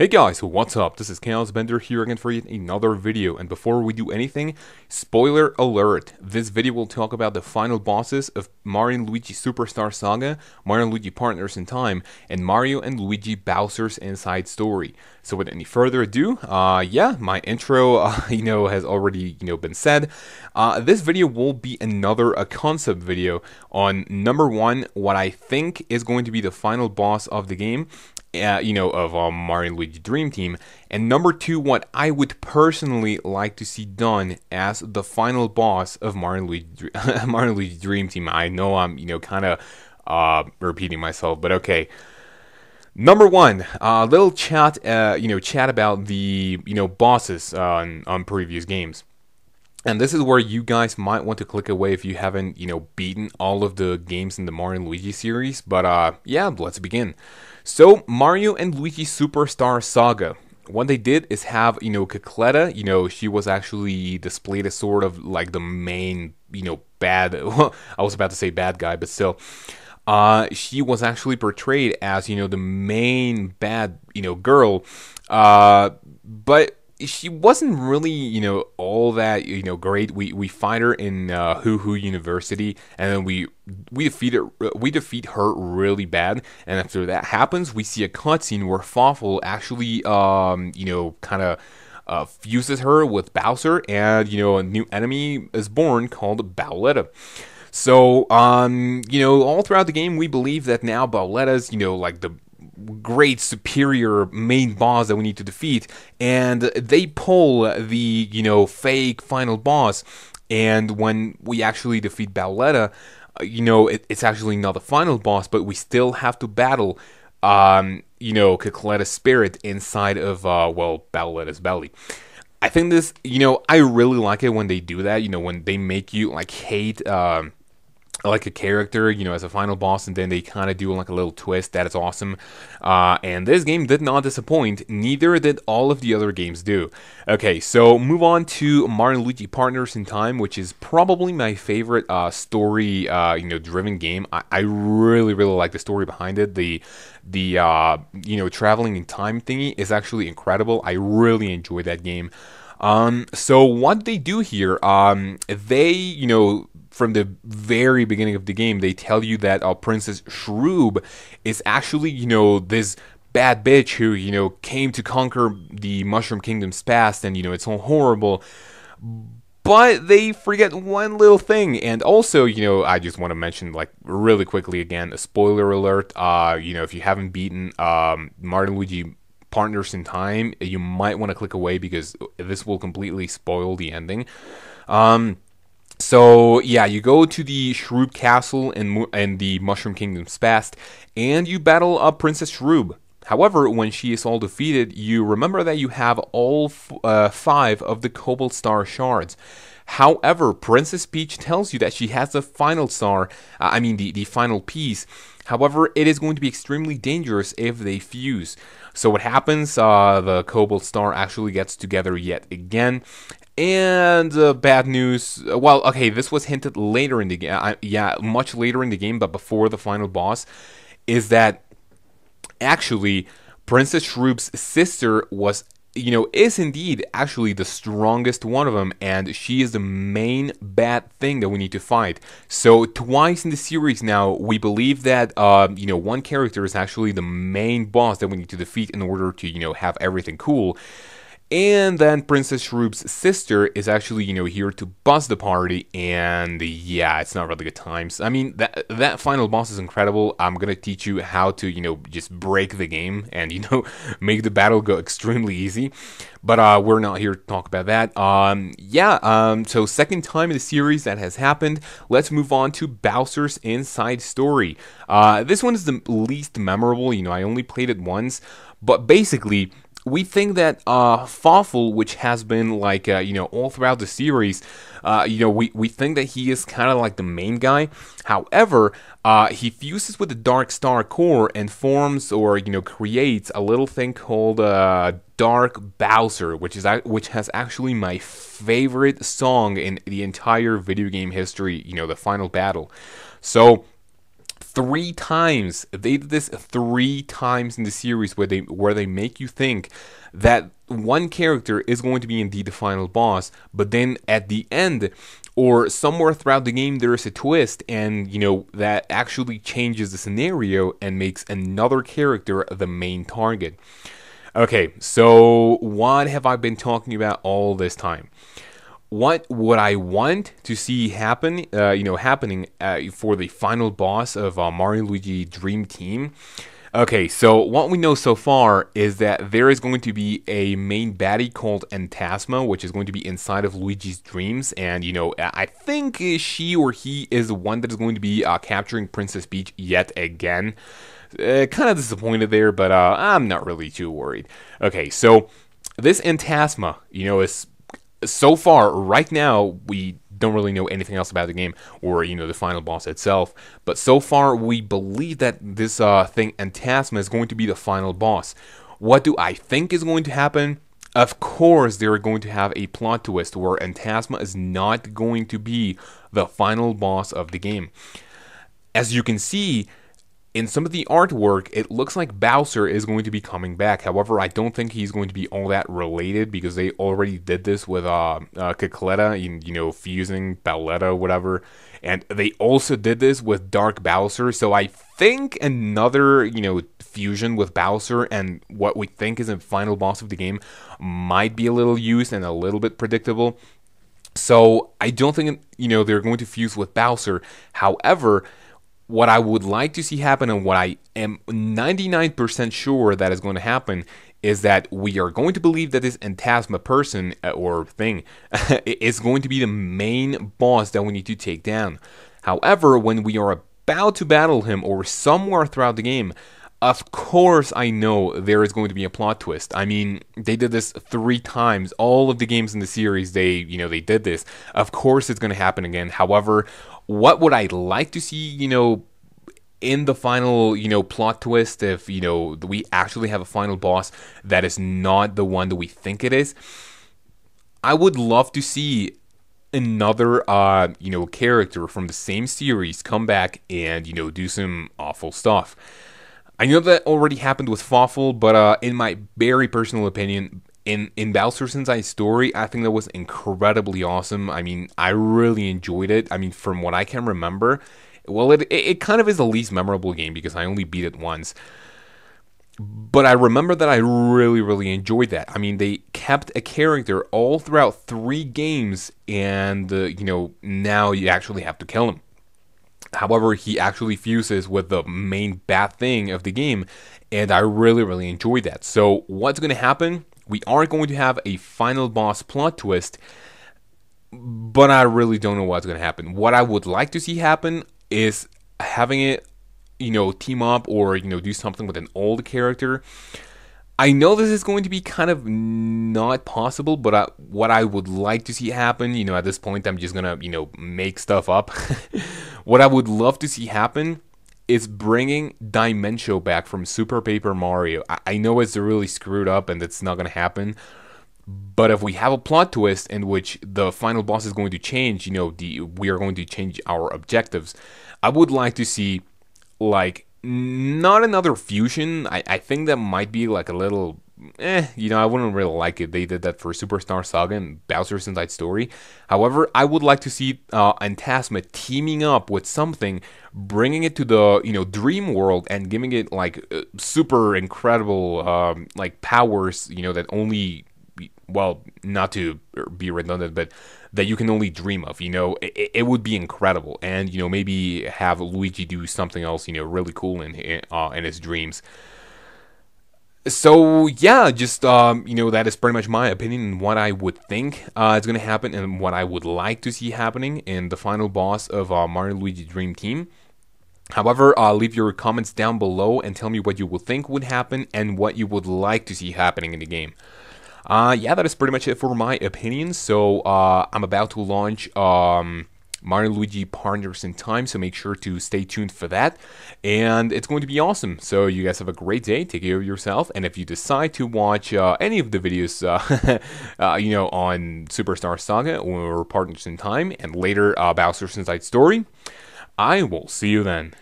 Hey guys, what's up? This is Kaozbender here again for yet another video, and before we do anything, spoiler alert, this video will talk about the final bosses of Mario and Luigi Superstar Saga, Mario and Luigi Partners in Time, and Mario and Luigi Bowser's Inside Story. So with any further ado, yeah, my intro, has already, been said. This video will be another concept video on number one, what I think is going to be the final boss of the game, of Mario and Luigi Dream Team, and number two, what I would personally like to see done as the final boss of Mario and Luigi Dream Team. I know I'm, kind of repeating myself, but okay. Number one, little chat, chat about the, bosses on previous games. And this is where you guys might want to click away if you haven't, beaten all of the games in the Mario and Luigi series. But yeah, let's begin. So, Mario and Luigi Superstar Saga. What they did is have, Cacletta, she was actually displayed as sort of like the main, bad, well, I was about to say bad guy, but still. She was actually portrayed as, the main bad, girl. But she wasn't really, all that, great. We fight her in Hoo University, and then we defeat her really bad. And after that happens, we see a cutscene where Fawful actually, kind of fuses her with Bowser, and a new enemy is born called Bowletta. So, all throughout the game, we believe that now Bowletta's, like the great superior main boss that we need to defeat, and they pull the fake final boss, and when we actually defeat Bowletta, it's actually not the final boss, but we still have to battle Cacletta's spirit inside of Bowletta's belly. I think this, I really like it when they do that, when they make you like hate like a character, as a final boss, and then they kind of do like a little twist. That is awesome. And this game did not disappoint. Neither did all of the other games do. Okay, so move on to Mario and Luigi Partners in Time, which is probably my favorite story, driven game. I really, really like the story behind it. The traveling in time thingy is actually incredible. I really enjoy that game. So what they do here, they, from the very beginning of the game, they tell you that Princess Shroob is actually, this bad bitch who, came to conquer the Mushroom Kingdom's past, and, it's all horrible. But they forget one little thing, and also, I just want to mention, like, really quickly again, a spoiler alert, if you haven't beaten Mario and Luigi Partners in Time, you might want to click away because this will completely spoil the ending. So yeah, you go to the Shroob Castle and the Mushroom Kingdom's past, and you battle Princess Shroob. However, when she is all defeated, you remember that you have all 5 of the Cobalt Star shards. However, Princess Peach tells you that she has the final star, the final piece. However, it is going to be extremely dangerous if they fuse. So what happens, the Cobalt Star actually gets together yet again. And bad news, well, okay, this was hinted later in the game, much later in the game, but before the final boss, is that actually Princess Shroob's sister was, is indeed actually the strongest one of them, and she is the main bad thing that we need to fight. So twice in the series now, we believe that, one character is actually the main boss that we need to defeat in order to, have everything cool. And then Princess Shroob's sister is actually, here to buzz the party, and yeah, it's not really good times. I mean, that final boss is incredible. I'm gonna teach you how to, just break the game and, make the battle go extremely easy. But we're not here to talk about that. So second time in the series that has happened. Let's move on to Bowser's Inside Story. This one is the least memorable. I only played it once, but basically, we think that Fawful, which has been like all throughout the series, we think that he is kind of like the main guy. However, he fuses with the Dark Star core and forms or creates a little thing called Dark Bowser, which has actually my favorite song in the entire video game history. The final battle. So 3 times. They did this 3 times in the series where they make you think that one character is going to be indeed the final boss, but then at the end or somewhere throughout the game there is a twist, and that actually changes the scenario and makes another character the main target. Okay, so what have I been talking about all this time? What would I want to see happening for the final boss of Mario Luigi Dream Team? Okay, so what we know so far is that there is going to be a main baddie called Phantasma, which is going to be inside of Luigi's dreams, and I think she or he is the one that is going to be capturing Princess Peach yet again. Kind of disappointed there, but I'm not really too worried. Okay, so this Phantasma, is so far right now we don't really know anything else about the game or the final boss itself, but so far we believe that this thing Phantasma is going to be the final boss. What do I think is going to happen? Of course they're going to have a plot twist where Phantasma is not going to be the final boss of the game. As you can see in some of the artwork, it looks like Bowser is going to be coming back. However, I don't think he's going to be all that related because they already did this with Cacletta, fusing Bowletta, whatever. And they also did this with Dark Bowser. So I think another, fusion with Bowser and what we think is a final boss of the game might be a little used and a little bit predictable. So I don't think, they're going to fuse with Bowser. However, what I would like to see happen, and what I am 99% sure that is going to happen, is that we are going to believe that this Phantasma person or thing is going to be the main boss that we need to take down. However, when we are about to battle him or somewhere throughout the game, of course I know there is going to be a plot twist. I mean, they did this 3 times. All of the games in the series, they did this. Of course it's going to happen again. However, what would I like to see, in the final, plot twist, if, we actually have a final boss that is not the one that we think it is? I would love to see another, character from the same series come back and, do some awful stuff. I know that already happened with Fawful, but in my very personal opinion, in Bowser Sensei's story, I think that was incredibly awesome. I mean, I really enjoyed it. I mean, from what I can remember, well, it kind of is the least memorable game because I only beat it once. But I remember that I really, really enjoyed that. I mean, they kept a character all throughout 3 games, and, now you actually have to kill him. However, he actually fuses with the main bad thing of the game, and I really, really enjoyed that. So, what's going to happen? We are going to have a final boss plot twist, but I really don't know what's going to happen. What I would like to see happen is having it, team up or, do something with an old character. I know this is going to be kind of not possible, but what I would like to see happen, at this point I'm just going to, make stuff up. What I would love to see happen is bringing Dimension back from Super Paper Mario. I know it's really screwed up and it's not going to happen, but if we have a plot twist in which the final boss is going to change, we are going to change our objectives, I would like to see, not another fusion. I think that might be like a little, I wouldn't really like it. They did that for Superstar Saga and Bowser's Inside Story. However, I would like to see Phantasma teaming up with something, bringing it to the, dream world and giving it, super incredible, powers, that only, well, not to be redundant, but that you can only dream of. It would be incredible, and maybe have Luigi do something else, really cool in his dreams. So yeah, just that is pretty much my opinion and what I would think is going to happen and what I would like to see happening in the final boss of Mario Luigi Dream Team. However, leave your comments down below and tell me what you would think would happen and what you would like to see happening in the game. Yeah, that is pretty much it for my opinion. So I'm about to launch Mario Luigi Partners in Time, so make sure to stay tuned for that, and it's going to be awesome. So you guys have a great day, take care of yourself, and if you decide to watch any of the videos, on Superstar Saga or Partners in Time, and later Bowser's Inside Story, I will see you then.